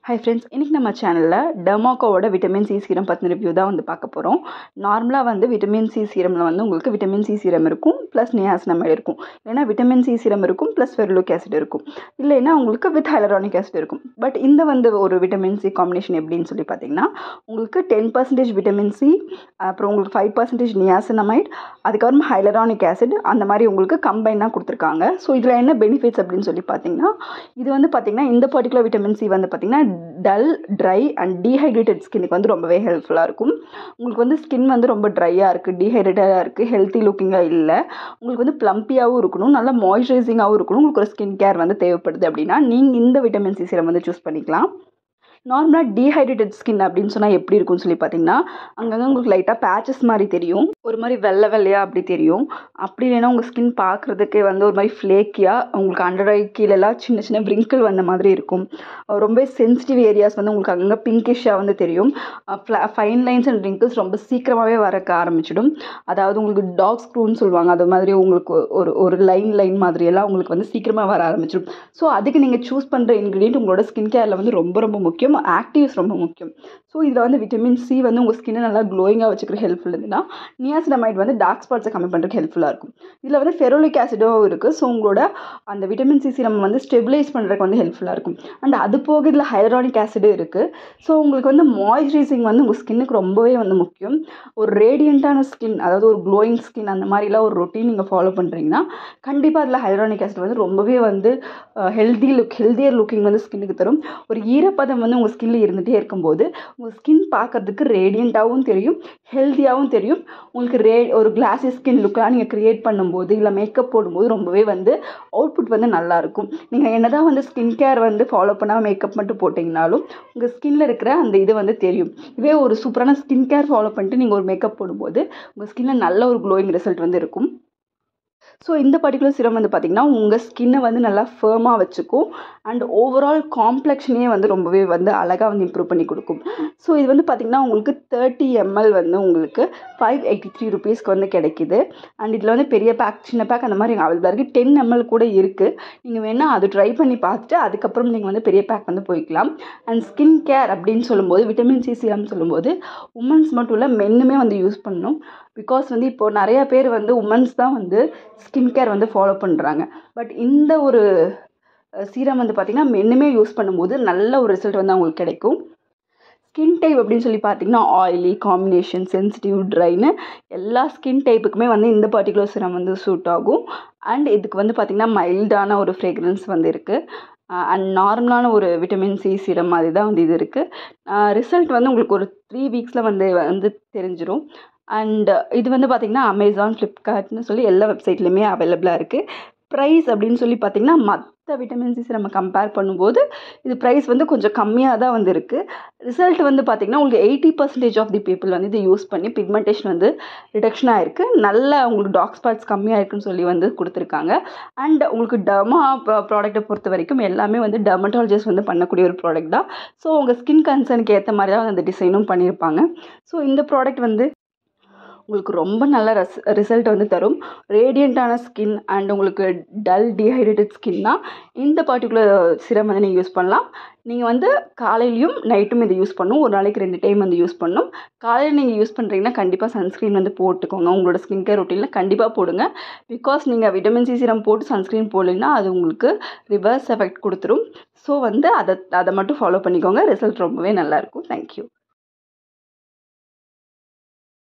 Hi friends, இன்றைக்கி நம்ம சேனலில் டெர்மாக்கோவோட விட்டமின் சி சீரம் பற்றின ரிவ்யூ தான் வந்து பார்க்க போகிறோம். நார்மலாக வந்து விட்டமின் சி சீரமில் வந்து உங்களுக்கு விட்டமின் சி சீரம் இருக்கும் ப்ளஸ் நியாசினமைட் இருக்கும். இல்லைனா விட்டமின் சி சீரம் இருக்கும் ப்ளஸ் ஃபெருலிக் ஆசிட் இருக்கும். இல்லைன்னா உங்களுக்கு வித் ஹைலரானிக் ஆசிட் இருக்கும். பட் இந்த வந்து ஒரு விட்டமின் சி காம்பினேஷன் எப்படின்னு சொல்லி பார்த்தீங்கன்னா, உங்களுக்கு 10% விட்டமின் சி, அப்புறம் உங்களுக்கு 5% நியாசினமைட், அதுக்கப்புறம் ஹைலரானிக் ஆசிட், அந்த மாதிரி உங்களுக்கு கம்பைனாக கொடுத்துருக்காங்க. ஸோ இதில் என்ன பெனிஃபிட்ஸ் அப்படின்னு சொல்லி பார்த்தீங்கன்னா, இது வந்து பார்த்தீங்கன்னா இந்த பர்டிகுலர் விட்டமின் சி வந்து பார்த்தீங்கன்னா டல், ட்ரை அண்ட் டீஹைட்ரேட்டட் ஸ்கின்னுக்கு வந்து ரொம்பவே ஹெல்ப்ஃபுல்லாக இருக்கும். உங்களுக்கு வந்து ஸ்கின் வந்து ரொம்ப ட்ரையாக இருக்குது, டீஹைட்ரேட்டடாக இருக்குது, ஹெல்த்தி லுக்கிங்காக இல்லை, உங்களுக்கு வந்து ப்ளம்பியாகவும் இருக்கணும், நல்லா மாய்ஸ்சரைசிங்காகவும் இருக்கணும், உங்களுக்கு ஒரு ஸ்கின் கேர் வந்து தேவைப்படுது அப்படின்னா நீங்கள் இந்த விட்டமின் சி சீரம் வந்து சூஸ் பண்ணிக்கலாம். நார்மலாக டீஹைட்ரேட்டட் ஸ்கின் அப்படின்னு சொன்னால் எப்படி இருக்கும்னு சொல்லி பார்த்தீங்கன்னா, அங்கங்கே உங்களுக்கு லைட்டாக பேச்சஸ் மாதிரி தெரியும், ஒரு மாதிரி வெள்ளை வெள்ளையாக அப்படி தெரியும். அப்படி இல்லைன்னா உங்கள் ஸ்கின் பார்க்குறதுக்கே வந்து ஒரு மாதிரி ஃப்ளேக்கியாக, உங்களுக்கு அண்டர் ஐ கீழெல்லாம் சின்ன சின்ன விரிங்கிள் வந்த மாதிரி இருக்கும். ரொம்ப சென்சிட்டிவ் ஏரியாஸ் வந்து உங்களுக்கு அங்கங்கே பிங்கிஷாக வந்து தெரியும். ஃபைன் லைன்ஸ் அண்ட் ரிங்கிள்ஸ் ரொம்ப சீக்கிரமாகவே வரக்க ஆரம்பிச்சிடும். அதாவது உங்களுக்கு டாக் ஸ்க்ரூன்னு சொல்லுவாங்க, அது மாதிரி உங்களுக்கு ஒரு லைன் மாதிரியெல்லாம் உங்களுக்கு வந்து சீக்கிரமாக வர ஆரம்பிச்சிடும். ஸோ அதுக்கு நீங்கள் சூஸ் பண்ணுற இன்க்ரீடியன்ட் உங்களோட ஸ்கின் கேரில் வந்து ரொம்ப ரொம்ப முக்கியம். ஆக்டிவ்ஸ் ரொம்ப முக்கியம். ஸோ இதில் வந்து விட்டமின் சி வந்து உங்கள் ஸ்கின்னை நல்லா க்ளோயிங்காக வச்சுக்கிற ஹெல்ப்ஃபுல் இருந்துன்னா, நியாசினமைட் வந்து டார்க் ஸ்பாட்ஸை கம்மி பண்ணுறதுக்கு ஹெல்ப்ஃபுல்லாக இருக்கும். இதில் வந்து ஃபெருலிக் ஆசிடும் இருக்குது. ஸோ உங்களோட அந்த விட்டமின் சி சீரம் வந்து ஸ்டெபிலைஸ் பண்ணுறதுக்கு வந்து ஹெல்ப்ஃபுல்லாக இருக்கும். அண்ட் அது போக இதில் ஹைலரானிக் ஆசிடும் இருக்குது. ஸோ உங்களுக்கு வந்து மாய்ஸ்சரைசிங் வந்து உங்கள் ஸ்கின்னுக்கு ரொம்பவே வந்து முக்கியம். ஒரு ரேடியண்ட்டான ஸ்கின், அதாவது ஒரு க்ளோயிங் ஸ்கின், அந்த மாதிரிலாம் ஒரு ரொட்டீன் நீங்கள் ஃபாலோ பண்ணுறீங்கன்னா கண்டிப்பாக அதில் ஹைலரானிக் ஆசிட் வந்து ரொம்பவே வந்து ஹெல்தியர் லுக்கிங் வந்து ஸ்கின்னுக்கு தரும். ஒரு ஈரப்பதம் வந்து உங்கள் ஸ்கின்னில் இருந்துகிட்டே இருக்கும்போது உங்கள் ஸ்கின் பார்க்கறதுக்கு ரேடியண்ட்டாகவும் தெரியும், ஹெல்த்தியாகவும் தெரியும். உங்களுக்கு ஒரு கிளாஸி ஸ்கின் லுக்கெலாம் நீங்கள் க்ரியேட் பண்ணும்போது இல்லை மேக்கப் போடும்போது ரொம்பவே வந்து அவுட்புட் வந்து நல்லாயிருக்கும். நீங்கள் என்ன தான் வந்து ஸ்கின் கேர் வந்து ஃபாலோ பண்ணால் மேக்கப் மட்டும் போட்டிங்கனாலும் உங்கள் ஸ்கின்னில் இருக்கிற அந்த இது வந்து தெரியும். இதே ஒரு சூப்பரான ஸ்கின் கேர் ஃபாலோ பண்ணிட்டு நீங்கள் ஒரு மேக்கப் போடும்போது உங்கள் ஸ்கின்னில் நல்ல ஒரு க்ளோயிங் ரிசல்ட் வந்து இருக்கும். ஸோ இந்த பர்டிகுலர் சீரம் வந்து பார்த்திங்கன்னா உங்கள் ஸ்கின்னை வந்து நல்லா ஃபேமாக வச்சுக்கும். அண்ட் ஓவரால் காம்ப்ளெக்ஷனே வந்து ரொம்பவே வந்து அழகாக வந்து இம்ப்ரூவ் பண்ணி கொடுக்கும். ஸோ இது வந்து பார்த்திங்கன்னா உங்களுக்கு 30 ml வந்து உங்களுக்கு 583 rupeesக்கு வந்து கிடைக்கிது. அண்ட் இதில் வந்து பெரிய பேக், சின்ன பேக் அந்த மாதிரி அவைலபிளாக இருக்குது. 10 ml கூட இருக்குது. நீங்கள் வேணால் அது ட்ரை பண்ணி பார்த்துட்டு அதுக்கப்புறம் நீங்கள் வந்து பெரிய பேக் வந்து போய்க்கலாம். அண்ட் ஸ்கின் கேர் அப்படின்னு சொல்லும்போது விட்டமின் சி சீரம் சொல்லும்போது உமன்ஸ் மட்டும் இல்லை, மென்னுமே வந்து யூஸ் பண்ணணும். பிகாஸ் வந்து இப்போது நிறையா பேர் வந்து உமன்ஸ் தான் வந்து ஸ்கின் கேர் வந்து ஃபாலோ பண்ணுறாங்க. பட் இந்த ஒரு சீரம் வந்து பார்த்திங்கன்னா மென்னுமே யூஸ் பண்ணும்போது நல்ல ஒரு ரிசல்ட் வந்து அவங்களுக்கு கிடைக்கும். ஸ்கின் டைப் அப்படின்னு சொல்லி பார்த்திங்கன்னா ஆயிலி, காம்பினேஷன், சென்சிட்டிவ், ட்ரைன்னு எல்லா ஸ்கின் டைப்புக்குமே வந்து இந்த பர்டிகுலர் சீரம் வந்து சூட் ஆகும். அண்ட் இதுக்கு வந்து பார்த்திங்கன்னா மைல்டான ஒரு ஃப்ரேக்ரன்ஸ் வந்து இருக்குது. அண்ட் நார்மலான ஒரு விட்டமின் சி சீரம் மாதிரி தான் வந்து இது இருக்குது. ரிசல்ட் வந்து உங்களுக்கு ஒரு 3 வீக்ஸில் வந்து தெரிஞ்சிடும். அண்ட் இது வந்து பார்த்திங்கன்னா அமேசான், ஃப்ளிப்கார்ட்னு சொல்லி எல்லா வெப்சைட்லேயுமே அவைலபிளாக இருக்குது. ப்ரைஸ் அப்படின்னு சொல்லி பார்த்திங்கன்னா மற்ற விட்டமின் சி நம்ம கம்பேர் பண்ணும்போது இது ப்ரைஸ் வந்து கொஞ்சம் கம்மியாக தான் வந்து இருக்குது. ரிசல்ட் வந்து பார்த்திங்கன்னா உங்களுக்கு 80% ஆஃப் தி பீப்புள் வந்து இதை யூஸ் பண்ணி பிக்மெண்டேஷன் வந்து ரிடக்ஷன் ஆகிருக்கு, நல்ல உங்களுக்கு டார்க் ஸ்பாட்ஸ் கம்மியாக இருக்குன்னு சொல்லி வந்து கொடுத்துருக்காங்க. அண்ட் உங்களுக்கு டெர்மா ப்ராடக்ட்டை பொறுத்த வரைக்கும் எல்லாமே வந்து டெர்மட்டாலஜிஸ்ட் வந்து பண்ணக்கூடிய ஒரு ப்ராடக்ட் தான். ஸோ உங்கள் ஸ்கின் கன்சர்னுக்கு ஏற்ற மாதிரி தான் அந்த டிசைனும் பண்ணியிருப்பாங்க. ஸோ இந்த ப்ராடக்ட் வந்து உங்களுக்கு ரொம்ப நல்ல ரிசல்ட் வந்து தரும். ரேடியண்ட்டான ஸ்கின் அண்ட் உங்களுக்கு டல் டீஹைட்ரேட்டட் ஸ்கின்னா இந்த பர்டிகுலர் சீரம் வந்து நீங்கள் யூஸ் பண்ணலாம். நீங்கள் வந்து காலையிலையும் நைட்டும் இதை யூஸ் பண்ணணும். ஒரு நாளைக்கு 2 டைம் வந்து யூஸ் பண்ணணும். காலையில் நீங்கள் யூஸ் பண்ணுறீங்கன்னா கண்டிப்பாக சன்ஸ்க்ரீன் வந்து போட்டுக்கோங்க. உங்களோட ஸ்கின் கேர் ரொட்டீனில் கண்டிப்பாக போடுங்க. பிகாஸ் நீங்கள் விட்டமின் சி சீரம் போட்டு சன்ஸ்க்ரீன் போடலைன்னா அது உங்களுக்கு ரிவர்ஸ் எஃபெக்ட் கொடுத்துரும். ஸோ வந்து அதை மட்டும் ஃபாலோ பண்ணிக்கோங்க. ரிசல்ட் ரொம்பவே நல்லாயிருக்கும். தேங்க்யூ.